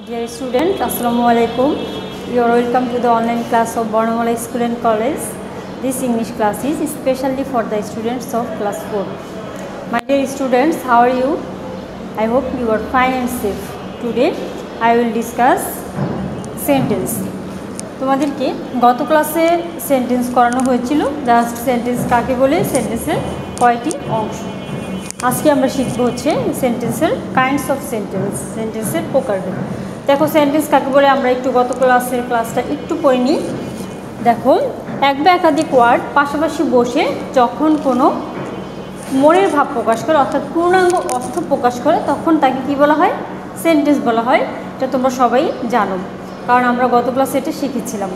Dear students, Assalamualaikum. You are welcome to the online class of Barnamala School and College. This English class is especially for the students of class 4. My dear students, how are you? I hope you are fine and safe. Today I will discuss sentence. তোমাদেরকে গত ক্লাসে sentence করানো হয়েছিল। Just sentence কাকে বলে, সেন্টেন্সের কয়টি অংশ। আজকে আমরা শিখব হচ্ছে সেন্টেন্সের কাইন্ডস অফ সেন্টেন্স, সেন্টেন্সের প্রকারভেদ। দেখো সেন্টেন্স কাকে বলে আমরা একটু গত ক্লাসটা একটু পড়ে নিই। দেখো এক বা একাধিক ওয়ার্ড পাশাপাশি বসে যখন কোনো মনের ভাব প্রকাশ করে অর্থাৎ পূর্ণাঙ্গ অর্থ প্রকাশ করে তখন তাকে কি বলা হয়? সেন্টেন্স বলা হয়। এটা তোমরা সবাই জানো, কারণ আমরা গত ক্লাসে এটা শিখেছিলাম।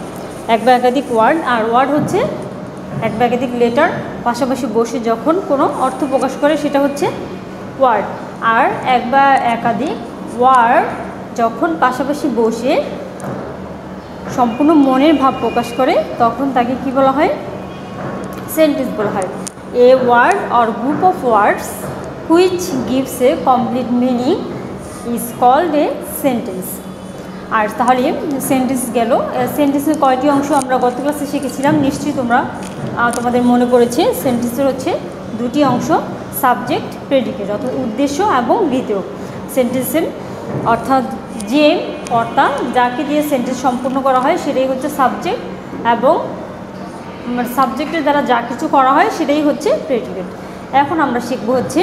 এক বা একাধিক ওয়ার্ড, আর ওয়ার্ড হচ্ছে এক বা একাধিক লেটার পাশাপাশি বসে যখন কোনো অর্থ প্রকাশ করে সেটা হচ্ছে ওয়ার্ড। আর এক বা একাধিক ওয়ার্ড যখন পাশাপাশি বসে সম্পূর্ণ মনের ভাব প্রকাশ করে তখন তাকে কি বলা হয়? সেন্টেন্স বলা হয়। A word or group of words which gives a complete meaning is called a sentence. আর তাহলে সেন্টেন্স গেল। সেন্টেন্সের কয়টি অংশ আমরা গত ক্লাসে শিখেছিলাম, নিশ্চয়ই তোমাদের মনে পড়েছে। সেন্টেন্সের হচ্ছে দুটি অংশ, সাবজেক্ট প্রেডিকেট অর্থাৎ উদ্দেশ্য এবং বিধেয়। সেন্টেন্সের অর্থাৎ যে কর্তা যাকে দিয়ে সেন্টেন্স সম্পূর্ণ করা হয় সেটাই হচ্ছে সাবজেক্ট, এবং সাবজেক্টের দ্বারা যা কিছু করা হয় সেটাই হচ্ছে প্রেডিকেট। এখন আমরা শিখব হচ্ছে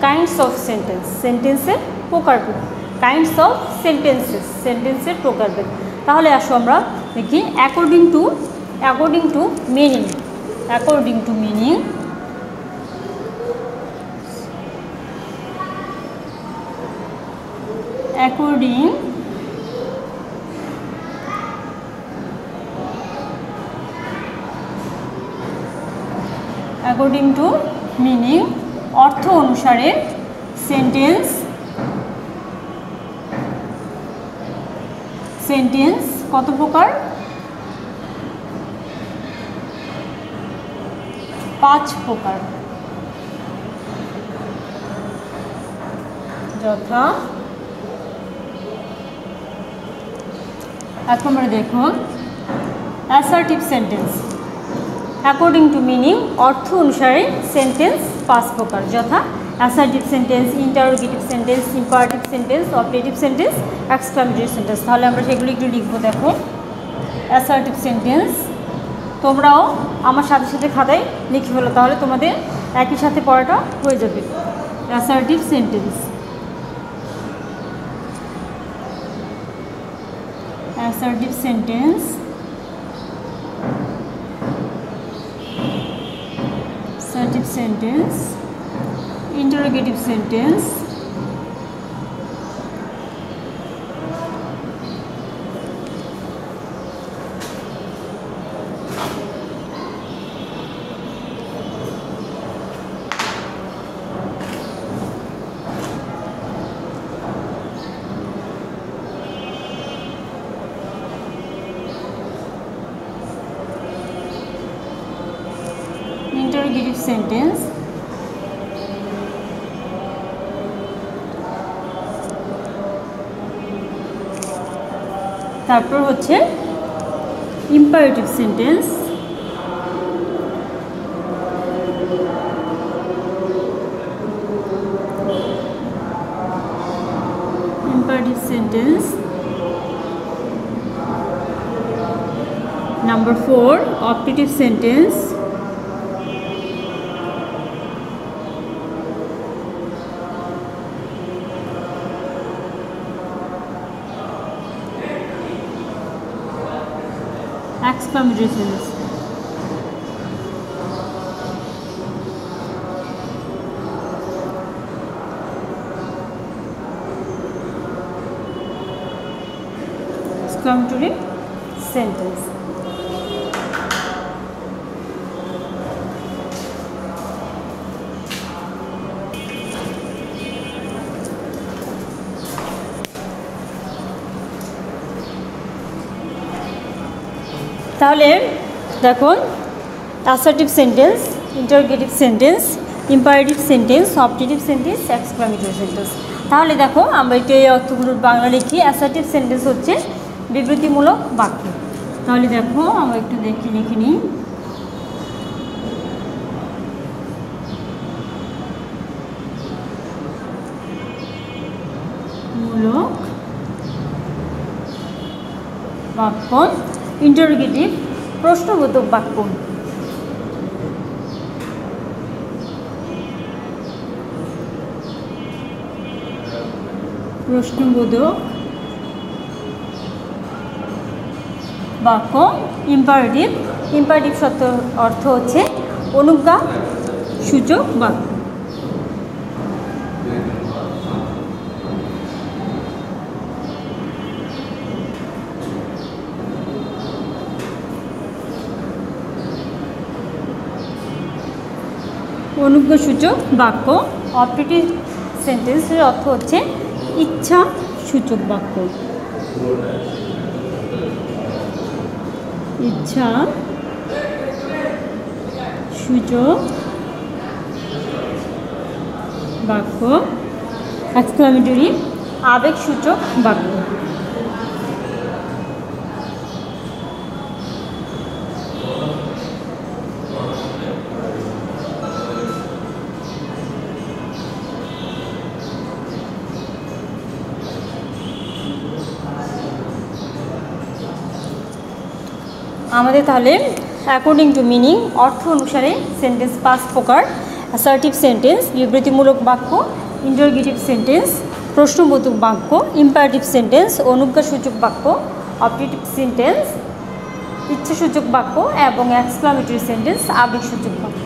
কাইন্ডস অফ সেন্টেন্স, সেন্টেন্সের প্রকারভেদ। কাইন্ডস অফ সেন্টেন্সেস, সেন্টেন্সের প্রকারভেদ। তাহলে আসো আমরা দেখি according to meaning. According to meaning according to meaning অর্থ অনুসারে সেন্টেন্স কত প্রকার? 5 প্রকার। যথা এক নম্বরে দেখুন assertive sentence. According to meaning অর্থ অনুসারে সেন্টেন্স 5 প্রকার, যথা assertive sentence, interrogative sentence, imperative sentence, operative sentence, exclamatory sentence. তাহলে আমরা সেগুলো একটু লিখবো। দেখো অ্যাসার্টিভ সেন্টেন্স তোমরাও আমার সাথে সাথে খাতায় লিখে ফেলো, তাহলে তোমাদের একই সাথে পড়াটা হয়ে যাবে। Assertive sentence, assertive sentence, assertive sentence, interrogative sentence, interrogative sentence, তারপর হচ্ছে imperative sentence, imperative sentence. Number 4 operative sentence, exclamatory sentence। exclamatory sentence। তাহলে দেখো assertive sentence, interrogative sentence, imperative sentence, objective sentence, exclamatory sentence. তাহলে দেখো আমরা একটু এই অর্থগুলোর বাংলা লিখি। অ্যাসার্টিভ সেন্টেন্স হচ্ছে বিবৃতিমূলক বাক্য। তাহলে দেখো আমরা একটু লিখে নিই। মূলক বাক্য। ইন্টারোগেটিভ প্রশ্নবোধক বাক্য। প্রশ্নবোধক বাক্য। ইম্পারেটিভ। ইম্পারেটিভ শব্দ অর্থ হচ্ছে অনুজ্ঞা সূচক বাক্য। অনুজ্ঞাসূচক বাক্য। অপারেটিভ সেন্টেন্সের অর্থ হচ্ছে ইচ্ছা সূচক বাক্য। ইচ্ছা সূচক বাক্য। এক্সক্লামেটরি আবেগ সূচক বাক্য। আমাদের তাহলে অ্যাকর্ডিং টু মিনিং অর্থ অনুসারে সেন্টেন্স 5 প্রকার। অ্যাসার্টিভ সেন্টেন্স বিবৃতিমূলক বাক্য, ইন্টারোগেটিভ সেন্টেন্স প্রশ্নবোধক বাক্য, ইম্পারেটিভ সেন্টেন্স অনুজ্ঞাসূচক বাক্য, অপারেটিভ সেন্টেন্স ইচ্ছাসূচক বাক্য এবং এক্সক্লামেটরি সেন্টেন্স আবেগসূচক বাক্য।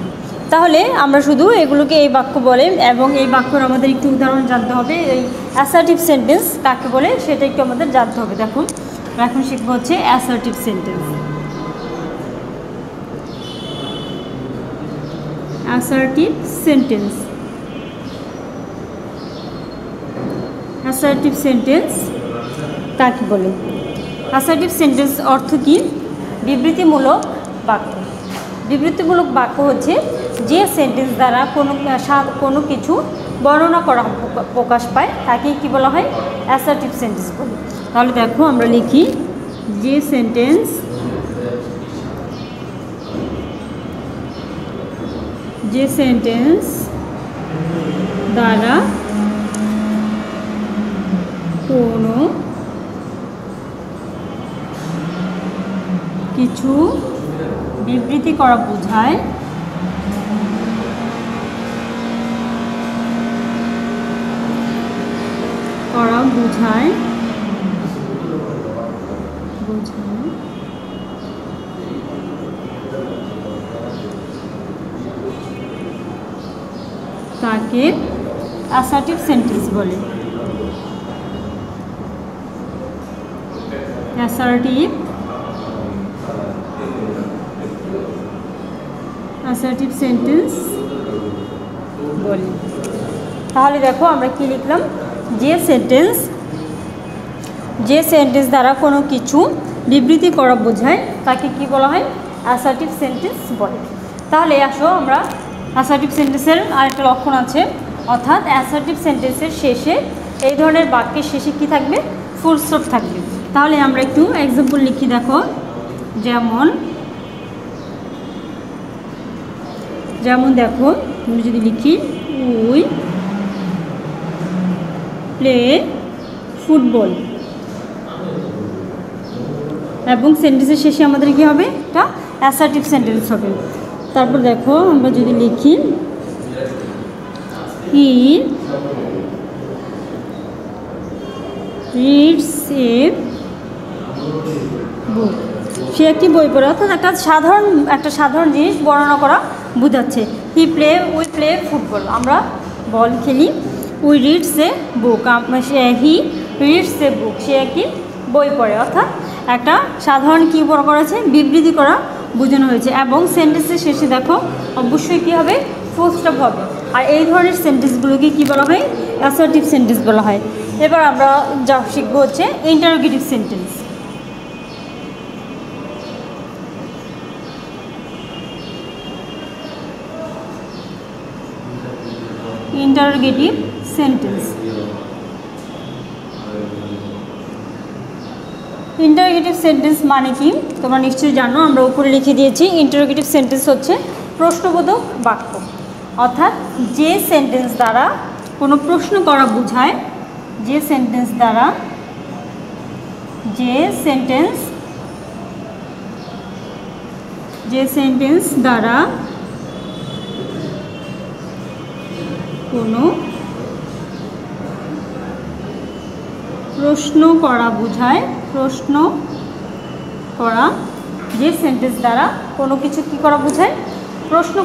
তাহলে আমরা শুধু এগুলোকে এই বাক্য বলে এবং এই বাক্যর আমাদের একটু উদাহরণ জানতে হবে। এই অ্যাসার্টিভ সেন্টেন্স কাকে বলে সেটা একটু আমাদের জানতে হবে। দেখুন এখন শিখবো হচ্ছে assertive sentence. Assertive sentence. Assertive sentence কাকে বলে? অ্যাসার্টিভ সেন্টেন্স অর্থ কি? বিবৃতিমূলক বাক্য। বিবৃতিমূলক বাক্য হচ্ছে যে সেন্টেন্স দ্বারা কোনো কিছু বর্ণনা করা প্রকাশ পায় তাকে কি বলা হয়? অ্যাসার্টিভ সেন্টেন্স বলে। তাহলে দেখো আমরা লিখি যে সেন্টেন্স দ্বারা কোনো কিছু বিবৃতি করা বোঝায় তাকে অ্যাসার্টিভ সেন্টেন্স বলে। অ্যাসার্টিভ সেন্টেন্স বলে। তাহলে দেখো আমরা কি লিখলাম? যে সেন্টেন্স দ্বারা কোনো কিছু বিবৃতি করা বোঝায় তাকে কি বলা হয়? অ্যাসার্টিভ সেন্টেন্স বলে। তাহলে আসো আমরা অ্যাসার্টিভ সেন্টেন্সের আরেকটা লক্ষণ আছে, অর্থাৎ অ্যাসার্টিভ সেন্টেন্সের শেষে এই ধরনের বাক্যের শেষে কি থাকবে? ফুল স্টপ থাকবে। তাহলে আমরা একটু এক্সাম্পল লিখি। দেখো যেমন দেখো তুমি যদি লিখি উই প্লে ফুটবল এবং সেন্টেন্সের শেষে আমাদের কি হবে? এটা অ্যাসার্টিভ সেন্টেন্স হবে। তারপর দেখো আমরা যদি লিখি হি রিডস এ বুক, সে একটি বই পড়ে, অর্থাৎ একটা সাধারণ জিনিস বর্ণনা করা বোঝাচ্ছে। উই প্লে ফুটবল, আমরা বল খেলি। We reads a book, he reads a book, সে একটি বই পড়ে, অর্থাৎ একটা সাধারণ কী করা আছে? বিবৃতি করা বোঝানো হয়েছে। এবং সেন্টেন্সের শেষে দেখো অবশ্যই কী হবে? ফুল স্টপ হবে। আর এই ধরনের সেন্টেন্সগুলোকে কী বলা হয়? অ্যাসার্টিভ সেন্টেন্স বলা হয়। এবার আমরা যা শিখবো হচ্ছে interrogative sentence. Interrogative sentence interrogative sentence মানে কি তোমরা নিশ্চয়ই জানো, আমরা উপরে লিখে দিয়েছি। ইন্টারোগেটিভ সেন্টেন্স হচ্ছে প্রশ্নবোধক বাক্য, অর্থাৎ যে সেন্টেন্স দ্বারা কোনো প্রশ্ন করা বোঝায়, যে সেন্টেন্স দ্বারা কোনো প্রশ্ন করা বোঝায়, যে সেন্টেন্স দ্বারা কোনো কিছু কি করা বোঝায়, প্রশ্ন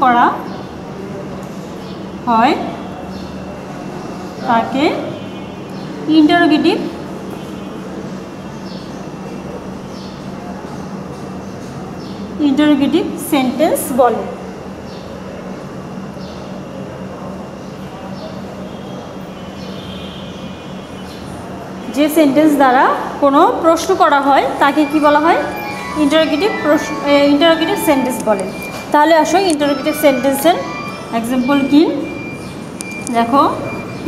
করা হয়, তাকে ইন্টারোগেটিভ সেন্টেন্স বলে। যে সেন্টেন্স দ্বারা কোনো প্রশ্ন করা হয় তাকে কি বলা হয়, ইন্টারোগেটিভ সেন্টেন্স বলে। তাহলে আসো ইন্টারোগেটিভ সেন্টেন্সের এক্সাম্পল কি দেখো।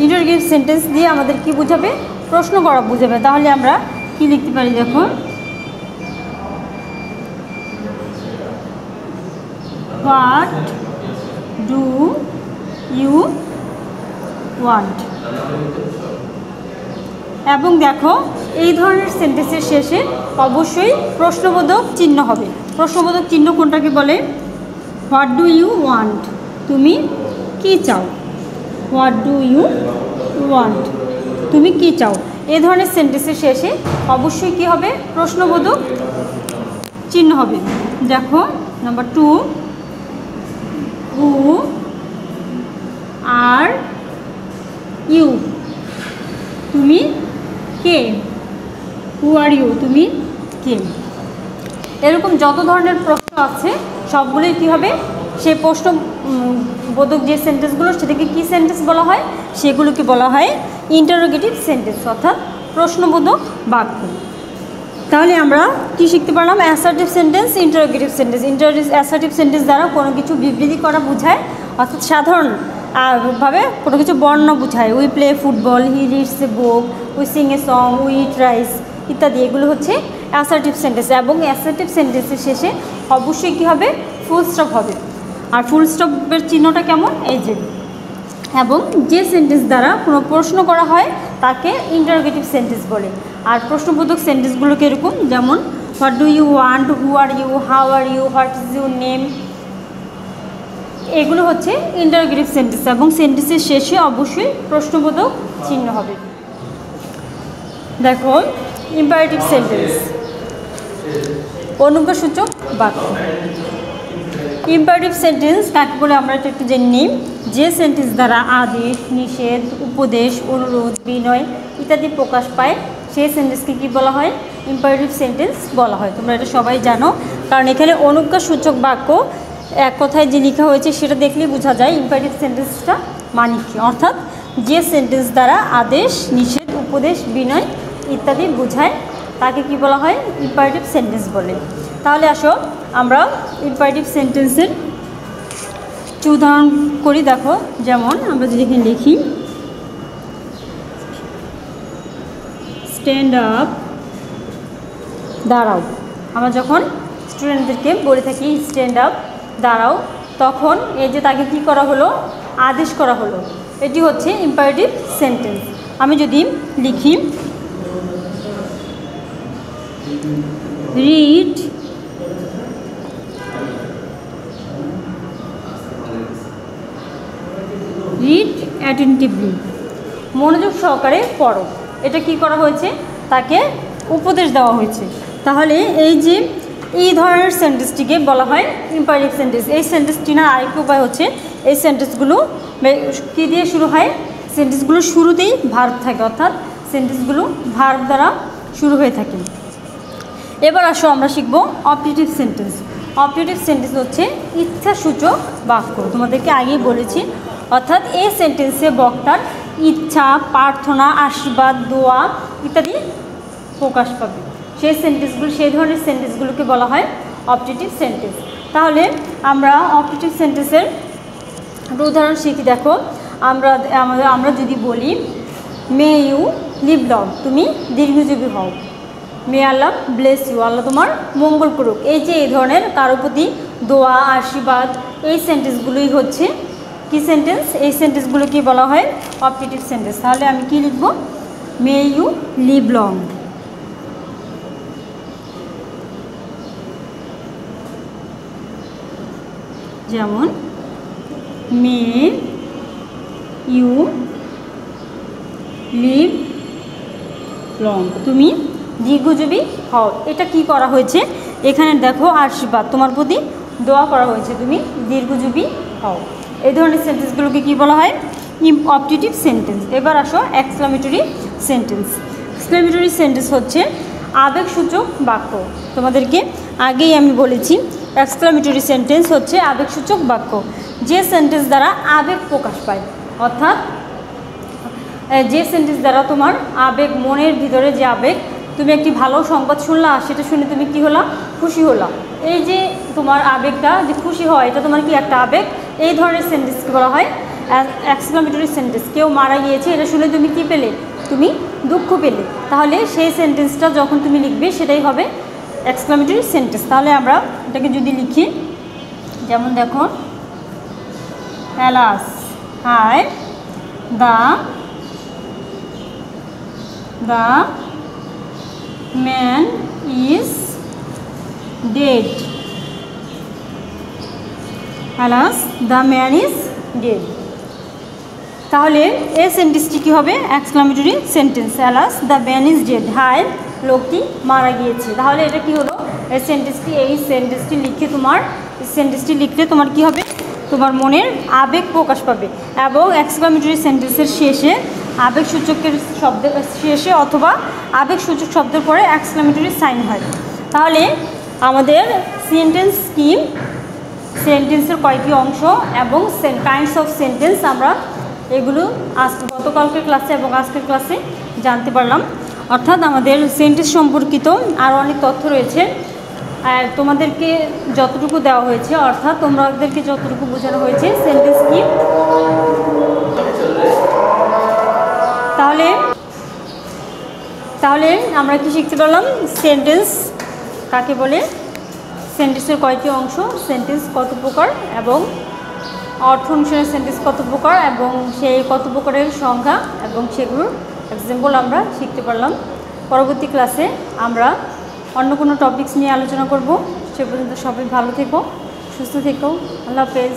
ইন্টারোগেটিভ সেন্টেন্স দিয়ে আমাদের কি বোঝাবে, প্রশ্ন করা বোঝাবে। তাহলে আমরা কি লিখতে পারি দেখো, হোয়াট ডু ইউ ওয়ান্ট। এবং দেখো এই ধরনের সেন্টেন্সের শেষে অবশ্যই প্রশ্নবোধক চিহ্ন হবে। প্রশ্নবোধক চিহ্ন কোনটাকে বলে, হোয়াট ডু ইউ ওয়ান্ট, তুমি কি চাও, হোয়াট ডু ইউ ওয়ান্ট, তুমি কি চাও। এই ধরনের সেন্টেন্সের শেষে অবশ্যই কি হবে, প্রশ্নবোধক চিহ্ন হবে। দেখো নাম্বার 2, হু আর ইউ, তুমি কে, হু আর ইউ, তুমি কে। এরকম যত ধরনের প্রশ্ন আছে সবগুলোই কী হবে, সেই প্রশ্নবোধক যে সেন্টেন্সগুলো সেটাকে কী সেন্টেন্স বলা হয়, সেগুলোকে বলা হয় ইন্টারোগেটিভ সেন্টেন্স, অর্থাৎ প্রশ্নবোধক বাক্য। তাহলে আমরা কি শিখতে পারলাম, assertive sentence, interrogative sentence. Assertive sentence দ্বারা কোনো কিছু বিবৃতি করা বোঝায়, অর্থাৎ সাধারণভাবে কোনো কিছু বর্ণ বোঝায়। We play football, he reads a book, we Singh a song, we eat rice ইত্যাদি, এগুলো হচ্ছে অ্যাসার্টিভ সেন্টেন্স। এবং অ্যাসার্টিভ সেন্টেন্সের শেষে অবশ্যই কী হবে, ফুল স্টপ হবে। আর ফুল স্টপের চিহ্নটা কেমন, এই যে। এবং যে সেন্টেন্স দ্বারা কোনো প্রশ্ন করা হয় তাকে ইন্টারোগেটিভ সেন্টেন্স বলে। আর প্রশ্নবোধক সেন্টেন্সগুলোকে এরকম, যেমন what do you want, who are you, how are you, what is your name, এগুলো হচ্ছে ইন্টারোগেটিভ সেন্টেন্স। এবং সেন্টেন্সের শেষে অবশ্যই প্রশ্নবোধক চিহ্ন হবে। দেখো ইম্পারেটিভ সেন্টেন্স, অনুজ্ঞাসূচক বাক্য। ইম্পারেটিভ সেন্টেন্স কাকে বলে আমরা একটু জেনে নিই। যে সেন্টেন্স দ্বারা আদেশ, নিষেধ, উপদেশ, অনুরোধ, বিনয় ইত্যাদি প্রকাশ পায় সেই সেন্টেন্সকে কী বলা হয়, ইম্পারেটিভ সেন্টেন্স বলা হয়। তোমরা এটা সবাই জানো, কারণ এখানে অনুজ্ঞাসূচক বাক্য এক কথায় যে লেখা হয়েছে সেটা দেখলেই বোঝা যায় ইম্পারেটিভ সেন্টেন্সটা মানে কি। অর্থাৎ যে সেন্টেন্স দ্বারা আদেশ, নিষেধ, উপদেশ, বিনয় ইত্যাদি বোঝায় তাকে কি বলা হয়, ইম্পারেটিভ সেন্টেন্স বলে। তাহলে আসো আমরা ইম্পারেটিভ সেন্টেন্সের উদাহরণ করি। দেখো যেমন আমরা যদি এখানে লিখি, স্ট্যান্ড আপ, দাঁড়াও। আমরা যখন স্টুডেন্টদেরকে বলে থাকি স্ট্যান্ড আপ, দাঁড়াও, তখন এই যে তাকে কি করা হলো, আদেশ করা হলো, এটি হচ্ছে ইম্পারেটিভ সেন্টেন্স। আমি যদি লিখি রিড অ্যাটেন্টিভলি, মনোযোগ সহকারে পড়ো, এটা কি করা হয়েছে, তাকে উপদেশ দেওয়া হয়েছে। তাহলে এই ধরনের সেন্টেন্সটিকে বলা হয় ইম্পারেটিভ সেন্টেন্স। এই সেন্টেন্সটি না আরেকটি উপায় হচ্ছে, এই সেন্টেন্সগুলো কী দিয়ে শুরু হয়, সেন্টেন্সগুলো শুরুতেই ভার্ব থাকে, অর্থাৎ সেন্টেন্সগুলো ভার্ব দ্বারা শুরু হয়ে থাকে। এবার আসো আমরা শিখব অপারেটিভ সেন্টেন্স। অপারেটিভ সেন্টেন্স হচ্ছে ইচ্ছাসূচক বাক্য। তোমাদেরকে আগেই বলেছি, অর্থাৎ এই সেন্টেন্সে বক্তার ইচ্ছা, প্রার্থনা, আশীর্বাদ, দোয়া ইত্যাদি প্রকাশ পাবে। সেই ধরনের সেন্টেন্সগুলোকে বলা হয় অপারেটিভ সেন্টেন্স। তাহলে আমরা অপারেটিভ সেন্টেন্সের একটা উদাহরণ শিখি। দেখো আমরা যদি বলি মে ইউ লিভ লং, তুমি দীর্ঘজীবী হও। মে আল্লাহ ব্লেস ইউ, আল্লাহ তোমার মঙ্গল করুক। এই যে এই ধরনের কারো প্রতি দোয়া আশীর্বাদ, এই সেন্টেন্সগুলোই হচ্ছে কি সেন্টেন্স, এই সেন্টেন্সগুলো কি বলা হয় অপটেটিভ সেন্টেন্স। তাহলে আমি কি লিখব, মে ইউ লিভ লং। যেমন মে ইউ লিভ লং, তুমি দীর্ঘজীবী হও। এটা কি করা হয়েছে, এখানে দেখো আশীর্বাদ, তোমার প্রতি দোয়া করা হয়েছে, তুমি দীর্ঘজীবী হও। এই ধরনের সেন্টেন্সগুলোকে কি বলা হয় অপটেটিভ সেন্টেন্স। এবার আসো এক্সক্লামেটরি সেন্টেন্স। এক্সক্লামেটরি সেন্টেন্স হচ্ছে আবেগসূচক বাক্য। তোমাদেরকে আগেই আমি বলেছি এক্সক্লামেটরি সেন্টেন্স হচ্ছে আবেগসূচক বাক্য, যে সেন্টেন্স দ্বারা আবেগ প্রকাশ পায়, অর্থাৎ যে সেন্টেন্স দ্বারা তোমার আবেগ, মনের ভিতরে যে আবেগ, তুমি একটি ভালো সংবাদ শুনলা, সেটা শুনে তুমি কি হলা, খুশি হলা। এই যে তোমার আবেগটা যে খুশি হয়, এটা তোমার কি একটা আবেগ। এই ধরনের সেন্টেন্সকে বলা হয় এক্সক্লামেটরি সেন্টেন্স। কেউ মারা গিয়েছে, এটা শুনে তুমি কি পেলে, তুমি দুঃখ পেলে, তাহলে সেই সেন্টেন্সটা যখন তুমি লিখবে সেটাই হবে এক্সক্লামেটরি সেন্টেন্স। তাহলে আমরা এটাকে যদি লিখি, যেমন দেখো অ্যালাস হাই the man is dead, alas the man is dead. তাহলে এই সেন্টেন্সটি কী হবে exclamatory sentence, alas the man is dead, হায় লোকটি মারা গিয়েছে। তাহলে এটা কি হলো, এই সেন্টেন্সটি লিখে তোমার সেন্টেন্সটি লিখলে তোমার কি হবে, তোমার মনের আবেগ প্রকাশ পাবে। এবং এক্সক্লামেটরি সেন্টেন্সের শেষে আবেগসূচকের শব্দের শেষে অথবা আবেগসূচক শব্দের পরে এক্সক্লামেটরি সাইন হয়। তাহলে আমাদের সেন্টেন্স কি, সেন্টেন্সের কয়টি অংশ এবং কাইন্ডস অফ সেন্টেন্স, আমরা এগুলো গতকালকের ক্লাসে এবং আজকের ক্লাসে জানতে পারলাম। অর্থাৎ আমাদের সেন্টেন্স সম্পর্কিত আরও অনেক তথ্য রয়েছে, আর তোমাদেরকে যতটুকু দেওয়া হয়েছে, অর্থাৎ তোমাদেরকে যতটুকু বোঝানো হয়েছে সেন্টেন্স কি। তাহলে আমরা কি শিখতে পারলাম, সেন্টেন্স কাকে বলে, সেন্টেন্সের কয়টি অংশ, সেন্টেন্স কত প্রকার এবং অর্থ অনুসারে সেন্টেন্স কত প্রকার এবং সেই কত প্রকারের সংখ্যা এবং সেগুলোর এক্সাম্পল আমরা শিখতে পারলাম। পরবর্তী ক্লাসে আমরা অন্য কোনো টপিকস নিয়ে আলোচনা করব। সে পর্যন্ত সবাই ভালো থেকো, সুস্থ থেকো, আল্লাহ হাফেজ।